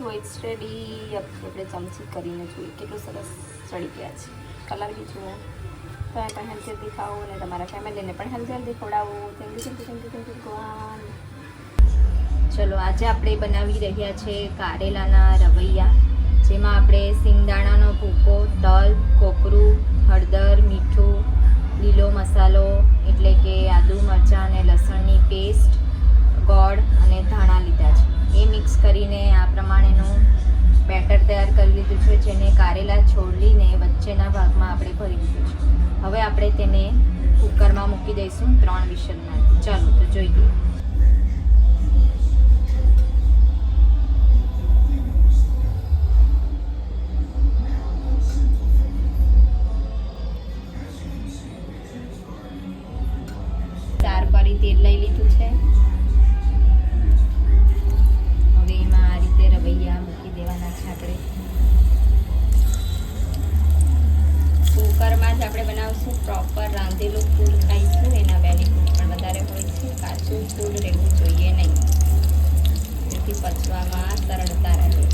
So it's ready. આપણે ચમચી કરીને જોઈએ કેટલું સરસ ચડી ગયા છે. કલર બી જુઓ. તમે પણ હેલ્ધી હેલ્ધી ખાઓ અને તમારા ફેમિલીને પણ હેલ્ધી હેલ્ધી ખવડાવો. થેન્ક યુ ભગવાન. ચલો આજે આપણે બનાવી રહ્યા છે કારેલાના રવૈયા, જેમાં આપણે સિંગદાણાનો ભૂકો, તલ, કોપરું, હળદર, મીઠું, લીલો મસાલો એટલે કે આદુ, મરચાં અને લસણની પેસ્ટ, ગોળ અને ધાણા લીધા છે. એ મિક્સ કરીને આ પ્રમાણેનું બેટર તૈયાર કરી લીધું છે, જેને કારેલા છોડીને વચ્ચેના ભાગમાં આપણે ભરી દીધું છે. હવે આપણે તેને કુકરમાં મૂકી દઈશું 3 વિસલમાં. ચાલો તો જોઈએ. તેલ લઈ લીધું છે. હવે એમાં આ રીતે રવૈયા મૂકી દેવાના છે. આપણે કુકરમાં જ આપણે બનાવશું. પ્રોપર રાંધેલું ફૂલ ખાઈશું. એના બેનિફિટ પણ વધારે હોય છે. કાચું ફૂલ રહેવું જોઈએ નહીં, જેથી પચવામાં સરળતા રહે.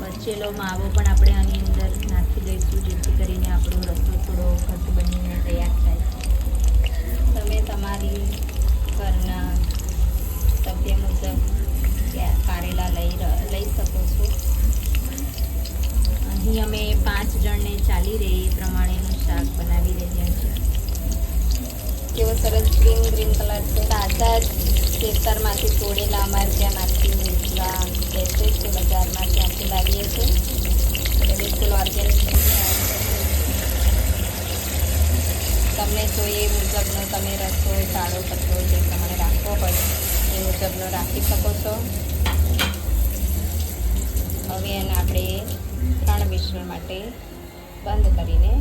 બચેલો માવો પણ આપણે આની અંદર નાખી દઈશું, જેથી કરીને આપણો રસો થોડો ઘટ બનીને તૈયાર થાય. તમે તમારી ઘરના સભ્ય મુજબ કારેલા લઈ શકો છો. અહીં અમે 5 જણને ચાલી રહે એ પ્રમાણેનું શાક બનાવી રહ્યા છીએ. કેવો સરસ ગ્રીન કલર છે. તાજા ખેતરમાંથી તોડેલા અમારે ત્યાં નાખી વેચવા બેસે છે બજારમાં, ત્યાંથી લાવીએ છીએ. એટલે બિલકુલ ઓર્ગેનિક. તમને જોઈએ એ મુજબનો તમે રસો જાડો પતલો જે પ્રમાણે રાખવો હોય એ મુજબનો રાખી શકો છો. હવે એને આપણે 3 વિસલ માટે બંધ કરીને